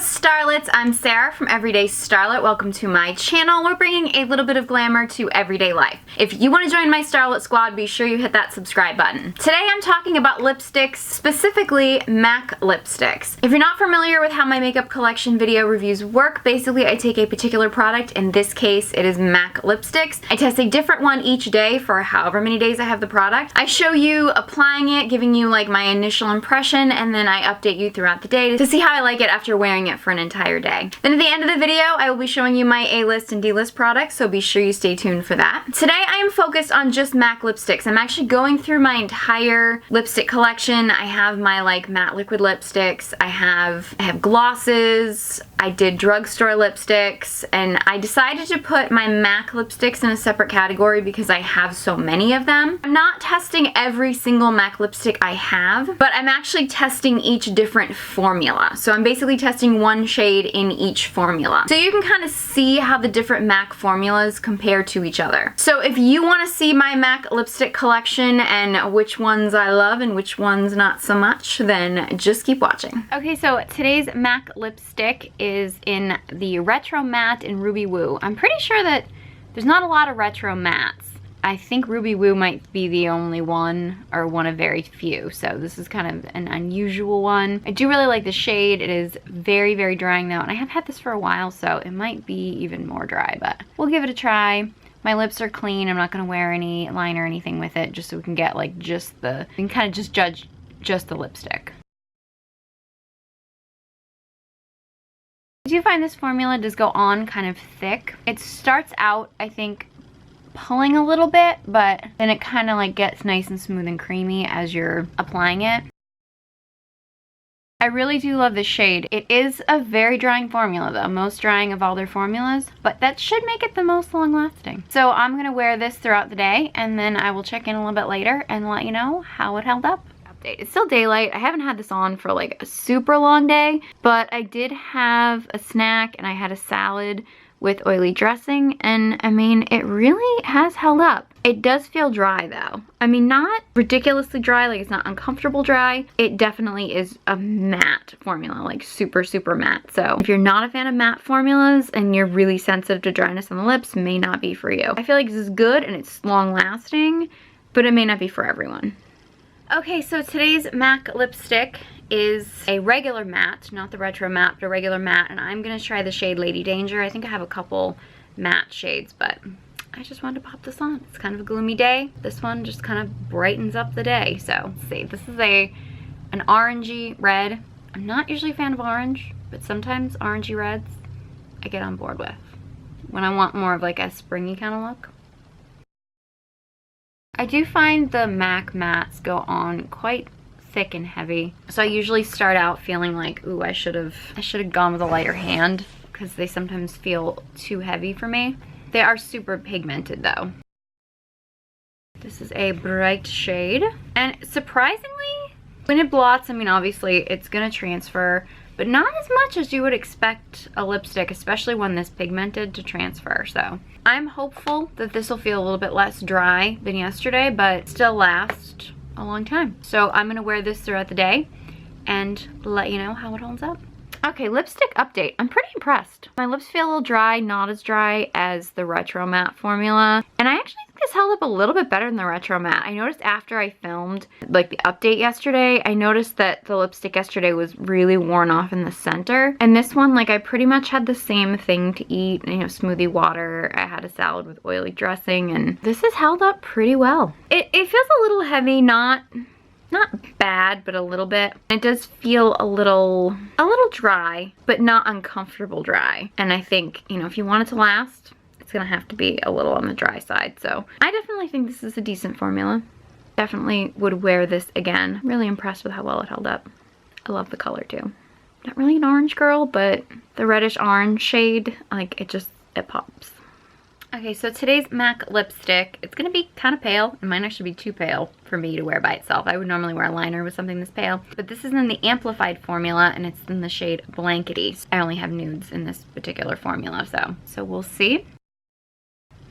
Starlets, I'm Sarah from Everyday Starlet. Welcome to my channel. We're bringing a little bit of glamour to everyday life. If you want to join my Starlet squad, be sure you hit that subscribe button. Today I'm talking about lipsticks, specifically MAC lipsticks. If you're not familiar with how my makeup collection video reviews work, basically I take a particular product, in this case it is MAC lipsticks. I test a different one each day for however many days I have the product. I show you applying it, giving you like my initial impression, and then I update you throughout the day to see how I like it after wearing it for an entire day. Then at the end of the video, I will be showing you my A-list and D-list products, so be sure you stay tuned for that. Today I am focused on just MAC lipsticks. I'm actually going through my entire lipstick collection. I have my like matte liquid lipsticks, I have glosses, I did drugstore lipsticks, and I decided to put my MAC lipsticks in a separate category because I have so many of them. I'm not testing every single MAC lipstick I have, but I'm actually testing each different formula. So I'm basically testing one shade in each formula. So you can kind of see how the different MAC formulas compare to each other. So if you want to see my MAC lipstick collection and which ones I love and which ones not so much, then just keep watching. Okay, so today's MAC lipstick is in the Retro Matte in Ruby Woo. I'm pretty sure that there's not a lot of retro mattes. I think Ruby Woo might be the only one, or one of very few, so this is kind of an unusual one. I do really like the shade. It is very, very drying though, and I have had this for a while, so it might be even more dry, but we'll give it a try. My lips are clean. I'm not gonna wear any liner or anything with it, just so we can get like we can kind of just judge just the lipstick. I do find this formula does go on kind of thick. It starts out, I think, pulling a little bit, but then it kind of like gets nice and smooth and creamy as you're applying it. I really do love this shade. It is a very drying formula though, most drying of all their formulas, but that should make it the most long lasting. So I'm gonna wear this throughout the day, and then I will check in a little bit later and let you know how it held up. It's still daylight. I haven't had this on for like a super long day, but I did have a snack and I had a salad with oily dressing, and I mean, it really has held up. It does feel dry though. I mean, not ridiculously dry, like it's not uncomfortable dry. It definitely is a matte formula, like super, super matte. So if you're not a fan of matte formulas and you're really sensitive to dryness on the lips, may not be for you. I feel like this is good and it's long lasting, but it may not be for everyone. Okay, so today's MAC lipstick is a regular matte, not the retro matte, but a regular matte, and I'm gonna try the shade Lady Danger. I think I have a couple matte shades, but I just wanted to pop this on. It's kind of a gloomy day. This one just kind of brightens up the day. So let's see, this is an orangey red. I'm not usually a fan of orange, but sometimes orangey reds I get on board with when I want more of like a springy kind of look. I do find the MAC mattes go on quite thick and heavy, so I usually start out feeling like, ooh, I should have gone with a lighter hand, because they sometimes feel too heavy for me. They are super pigmented though. This is a bright shade, and surprisingly, when it blots, I mean, obviously it's gonna transfer, but not as much as you would expect a lipstick, especially one this pigmented, to transfer. So I'm hopeful that this will feel a little bit less dry than yesterday, but still last a long time. So I'm gonna wear this throughout the day and let you know how it holds up. Okay, lipstick update. I'm pretty impressed. My lips feel a little dry, not as dry as the Retro Matte formula. And I actually think this held up a little bit better than the Retro Matte. I noticed after I filmed like the update yesterday, I noticed that the lipstick yesterday was really worn off in the center. And this one, like, I pretty much had the same thing to eat, you know, smoothie water. I had a salad with oily dressing, and this has held up pretty well. It feels a little heavy, not bad, but a little bit. It does feel a little dry, but not uncomfortable dry. And I think, you know, if you want it to last, it's gonna have to be a little on the dry side. So I definitely think this is a decent formula. Definitely would wear this again. Really impressed with how well it held up. I love the color too. Not really an orange girl, but the reddish orange shade, like, it pops. Okay, so today's MAC lipstick, it's gonna be kind of pale. It might actually be too pale for me to wear by itself. I would normally wear a liner with something this pale, but this is in the amplified formula, and it's in the shade Blankety. I only have nudes in this particular formula, so we'll see.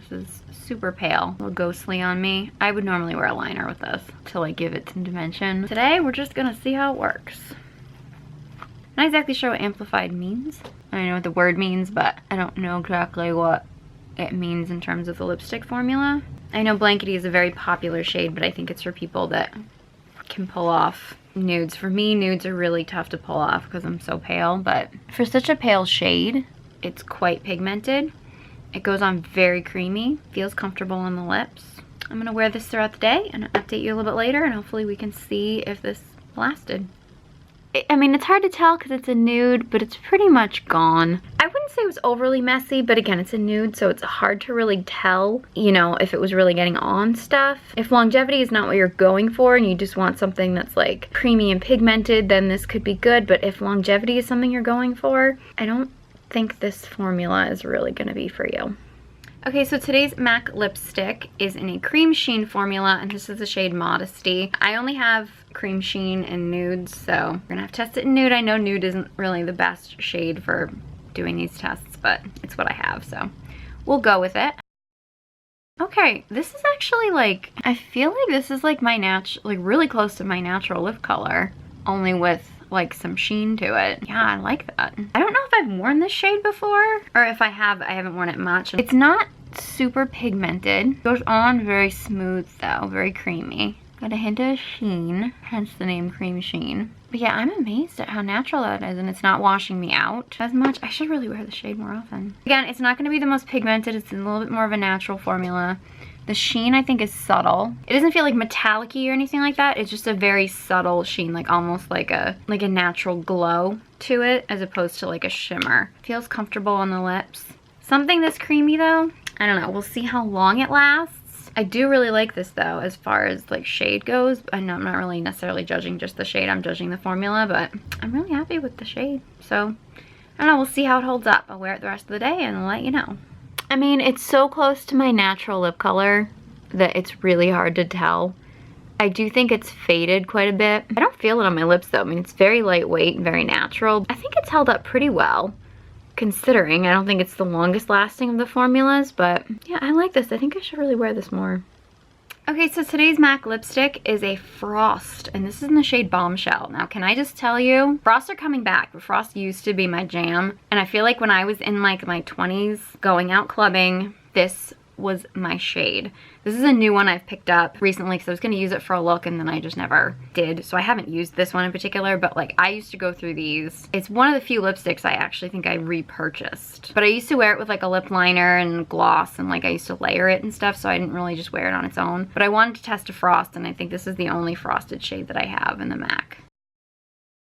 This is super pale, a little ghostly on me. I would normally wear a liner with this to like give it some dimension. Today, we're just gonna see how it works. not exactly sure what amplified means. I know what the word means, but I don't know exactly what it means in terms of the lipstick formula. I know Blankety is a very popular shade, but I think it's for people that can pull off nudes. For me, nudes are really tough to pull off because I'm so pale, but for such a pale shade, it's quite pigmented. It goes on very creamy, feels comfortable on the lips. I'm gonna wear this throughout the day and update you a little bit later, and hopefully we can see if this lasted. I mean, it's hard to tell because it's a nude, but it's pretty much gone. I wouldn't say it was overly messy, but again, it's a nude, so it's hard to really tell, you know, if it was really getting on stuff. If longevity is not what you're going for and you just want something that's like creamy and pigmented, then this could be good. But if longevity is something you're going for, I don't think this formula is really gonna be for you. Okay, so today's MAC lipstick is in a Cremesheen formula, and this is the shade Modesty. I only have Cremesheen in nudes, so we're gonna have to test it in nude. I know nude isn't really the best shade for doing these tests, but it's what I have, so we'll go with it. Okay, this is actually like, I feel like this is like my like really close to my natural lip color, only with like some sheen to it. Yeah, I like that. I don't know if I've worn this shade before, or if I have, I haven't worn it much. It's not super pigmented. Goes on very smooth though, very creamy. Got a hint of sheen, hence the name Cremesheen. But yeah, I'm amazed at how natural that is, and it's not washing me out as much. I should really wear the shade more often. Again, it's not gonna be the most pigmented. It's a little bit more of a natural formula. The sheen, I think, is subtle. It doesn't feel like metallic-y or anything like that. It's just a very subtle sheen, like almost like a natural glow to it, as opposed to like a shimmer. Feels comfortable on the lips. Something this creamy though, I don't know. We'll see how long it lasts. I do really like this though, as far as like shade goes. I know I'm not really necessarily judging just the shade. I'm judging the formula, but I'm really happy with the shade. So, I don't know. We'll see how it holds up. I'll wear it the rest of the day and I'll let you know. I mean, it's so close to my natural lip color that it's really hard to tell. I do think it's faded quite a bit. I don't feel it on my lips though. I mean, it's very lightweight and very natural. I think it's held up pretty well, considering. I don't think it's the longest lasting of the formulas, but yeah, I like this. I think I should really wear this more. Okay, so today's MAC lipstick is a Frost, and this is in the shade Bombshell. Now, can I just tell you, Frosts are coming back, but Frost used to be my jam, and I feel like when I was in like my 20s going out clubbing, this was my shade. This is a new one I've picked up recently because I was going to use it for a look and then I just never did. So I haven't used this one in particular, but like I used to go through these. It's one of the few lipsticks I actually think I repurchased. But I used to wear it with like a lip liner and gloss, and like I used to layer it and stuff, so I didn't really just wear it on its own. But I wanted to test a Frost, and I think this is the only frosted shade that I have in the MAC.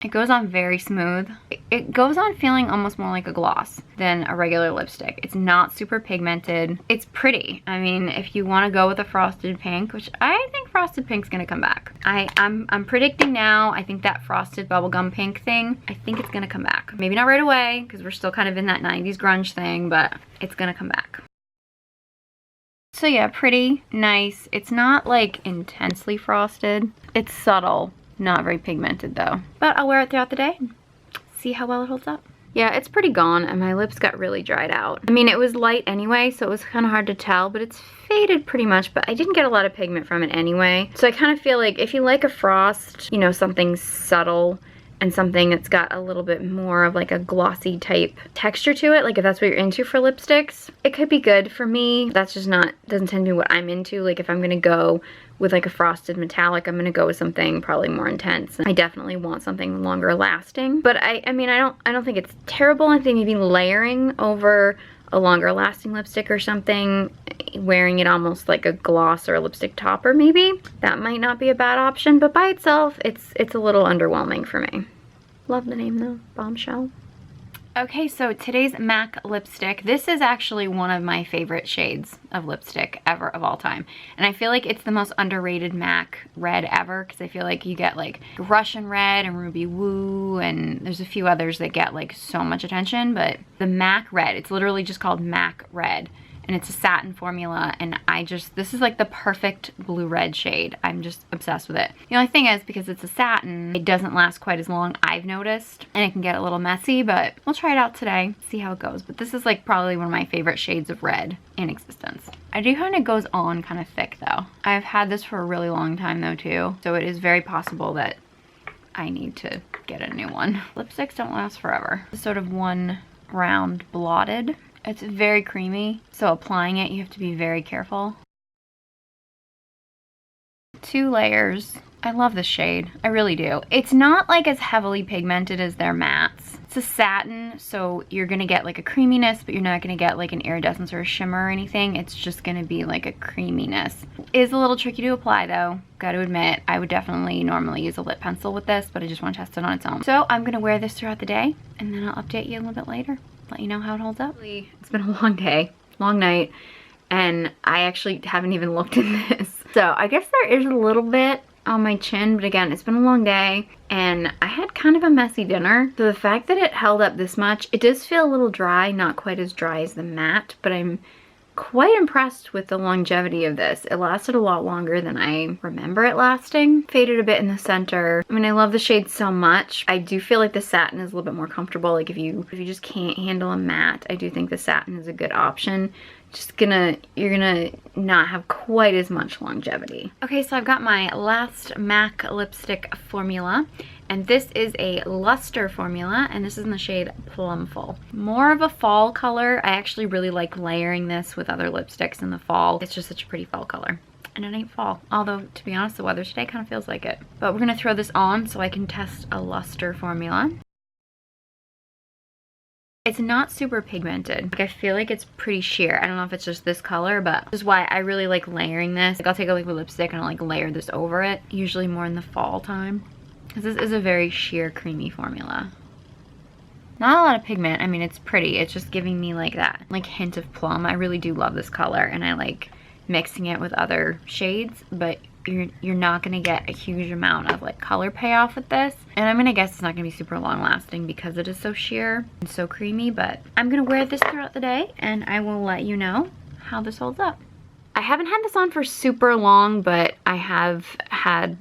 It goes on very smooth. It goes on feeling almost more like a gloss than a regular lipstick. It's not super pigmented. It's pretty. I mean, if you want to go with a frosted pink, which I think frosted pink's gonna come back. I'm predicting now, I think that frosted bubblegum pink thing, I think it's gonna come back. Maybe not right away, because we're still kind of in that 90s grunge thing, but it's gonna come back. So yeah, pretty, nice. It's not like intensely frosted. It's subtle. Not very pigmented though. But I'll wear it throughout the day and see how well it holds up. Yeah, it's pretty gone, and my lips got really dried out. I mean, it was light anyway, so it was kind of hard to tell, but it's faded pretty much, but I didn't get a lot of pigment from it anyway. So I kind of feel like if you like a Frost, you know, something subtle and something that's got a little bit more of like a glossy type texture to it, like if that's what you're into for lipsticks, it could be good. For me, that's just not, doesn't tend to be what I'm into. Like if I'm gonna go with like a frosted metallic, I'm gonna go with something probably more intense. I definitely want something longer lasting, but I mean, I don't think it's terrible. I think maybe layering over a longer lasting lipstick or something, wearing it almost like a gloss or a lipstick topper maybe, that might not be a bad option, but by itself, it's a little underwhelming for me. Love the name though, Bombshell. Okay, so today's MAC lipstick, this is actually one of my favorite shades of lipstick ever of all time. And I feel like it's the most underrated MAC red ever, because I feel like you get like Russian red and Ruby Woo, and there's a few others that get like so much attention, but the MAC red, it's literally just called MAC red. And it's a satin formula, and this is like the perfect blue-red shade. I'm just obsessed with it. The only thing is, because it's a satin, it doesn't last quite as long, I've noticed, and it can get a little messy, but we'll try it out today, see how it goes. But this is like probably one of my favorite shades of red in existence. I do find it goes on kind of thick though. I've had this for a really long time though too, so it is very possible that I need to get a new one. Lipsticks don't last forever. It's sort of one round blotted. It's very creamy, so applying it, you have to be very careful. 2 layers. I love this shade. I really do. It's not like as heavily pigmented as their mattes. It's a satin, so you're gonna get like a creaminess, but you're not gonna get like an iridescence or a shimmer or anything. It's just gonna be like a creaminess. It is a little tricky to apply though, gotta admit. I would definitely normally use a lip pencil with this, but I just want to test it on its own. So I'm gonna wear this throughout the day, and then I'll update you a little bit later. Let you know how it holds up. It's been a long day, long night, and I actually haven't even looked in this. So I guess there is a little bit on my chin, but again, it's been a long day and I had kind of a messy dinner. So the fact that it held up this much, it does feel a little dry, not quite as dry as the matte, but I'm quite impressed with the longevity of this. It lasted a lot longer than I remember it lasting. Faded a bit in the center. I mean, I love the shade so much. I do feel like the satin is a little bit more comfortable. Like if you just can't handle a matte, I do think the satin is a good option. You're gonna not have quite as much longevity. Okay, so I've got my last MAC lipstick formula, and this is a Lustre formula, and this is in the shade Plumful. More of a fall color. I actually really like layering this with other lipsticks in the fall. It's just such a pretty fall color. And it ain't fall. Although, to be honest, the weather today kind of feels like it. But we're gonna throw this on so I can test a Lustre formula. It's not super pigmented. Like, I feel like it's pretty sheer. I don't know if it's just this color, but this is why I really like layering this. Like, I'll take a liquid lipstick and I'll like layer this over it, usually more in the fall time. Because this is a very sheer, creamy formula. Not a lot of pigment. I mean, it's pretty. It's just giving me like that, like hint of plum. I really do love this color, and I like mixing it with other shades, but you're not gonna get a huge amount of like color payoff with this. And I'm gonna guess it's not gonna be super long lasting because it is so sheer and so creamy, but I'm gonna wear this throughout the day and I will let you know how this holds up. I haven't had this on for super long, but I have had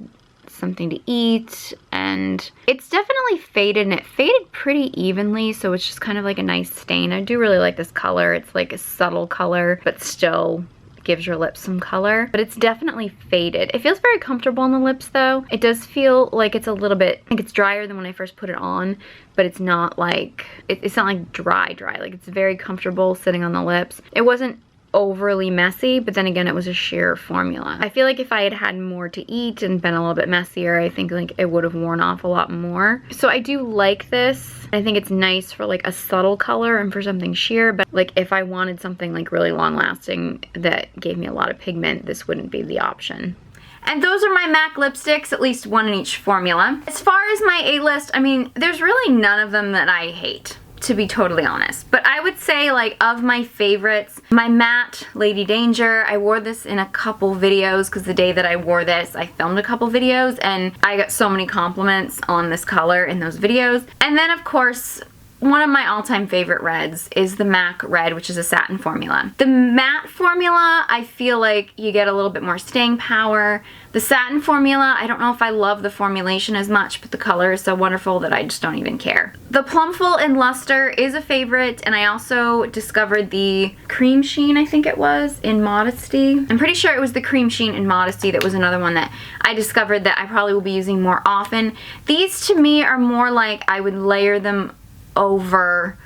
something to eat and it's definitely faded, and it faded pretty evenly, so it's just kind of like a nice stain. I do really like this color. It's like a subtle color, but still gives your lips some color, but it's definitely faded. It feels very comfortable on the lips though. It does feel like it's a little bit, like it's drier than when I first put it on, but it's not like, it's not like dry. Like, it's very comfortable sitting on the lips. It wasn't overly messy, but then again, it was a sheer formula. I feel like if I had had more to eat and been a little bit messier, I think like it would have worn off a lot more. So I do like this. I think it's nice for like a subtle color and for something sheer, but like if I wanted something like really long lasting that gave me a lot of pigment, this wouldn't be the option. And those are my MAC lipsticks, at least one in each formula. As far as my A-list, I mean, there's really none of them that I hate, to be totally honest. But I would say, like, of my favorites, my matte Lady Danger, I wore this in a couple videos because the day that I wore this, I filmed a couple videos and I got so many compliments on this color in those videos. And then, of course, one of my all-time favorite reds is the MAC Red, which is a satin formula. The matte formula, I feel like you get a little bit more staying power. The satin formula, I don't know if I love the formulation as much, but the color is so wonderful that I just don't even care. The Plumful in Lustre is a favorite, and I also discovered the Cremesheen, I think it was, in Modesty. I'm pretty sure it was the Cremesheen in Modesty that was another one that I discovered that I probably will be using more often. These to me are more like I would layer them over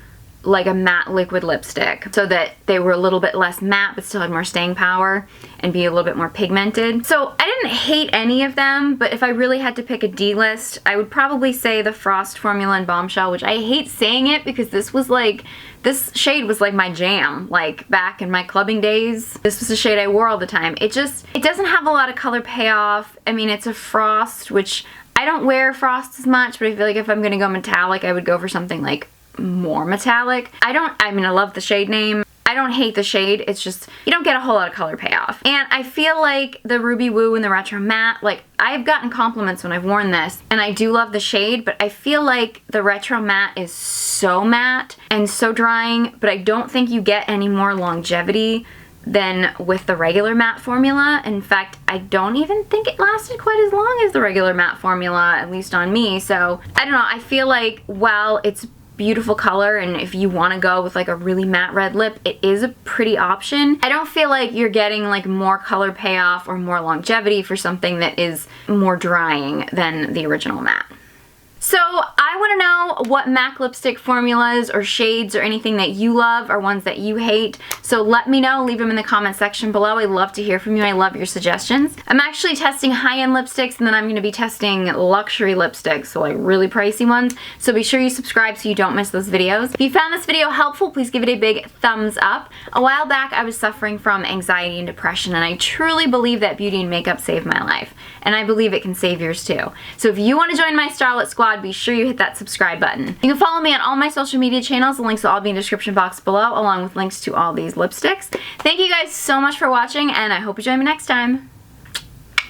like a matte liquid lipstick so that they were a little bit less matte but still had more staying power and be a little bit more pigmented. So I didn't hate any of them, but if I really had to pick a D list, I would probably say the Frost formula in Bombshell, which I hate saying it because this shade was like my jam, like back in my clubbing days. This was the shade I wore all the time. It doesn't have a lot of color payoff. I mean, it's a Frost, which I don't wear Frost as much, but I feel like if I'm gonna go metallic, I would go for something like more metallic. I mean, I love the shade name. I don't hate the shade, it's just, you don't get a whole lot of color payoff. And I feel like the Ruby Woo and the Retro Matte, like, I've gotten compliments when I've worn this, and I do love the shade, but I feel like the Retro Matte is so matte and so drying, but I don't think you get any more longevity than with the regular matte formula. In fact, I don't even think it lasted quite as long as the regular matte formula, at least on me. So I don't know, I feel like while it's beautiful color and if you want to go with like a really matte red lip, it is a pretty option. I don't feel like you're getting like more color payoff or more longevity for something that is more drying than the original matte. So I want to know what MAC lipstick formulas or shades or anything that you love or ones that you hate. So let me know, leave them in the comment section below. I love to hear from you. I love your suggestions. I'm actually testing high-end lipsticks, and then I'm going to be testing luxury lipsticks, so like really pricey ones. So be sure you subscribe so you don't miss those videos. If you found this video helpful, please give it a big thumbs up. A while back I was suffering from anxiety and depression, and I truly believe that beauty and makeup saved my life. And I believe it can save yours too. So if you want to join my Starlet squad, be sure you hit that subscribe button. You can follow me on all my social media channels. The links will all be in the description box below, along with links to all these lipsticks. Thank you guys so much for watching, and I hope you join me next time.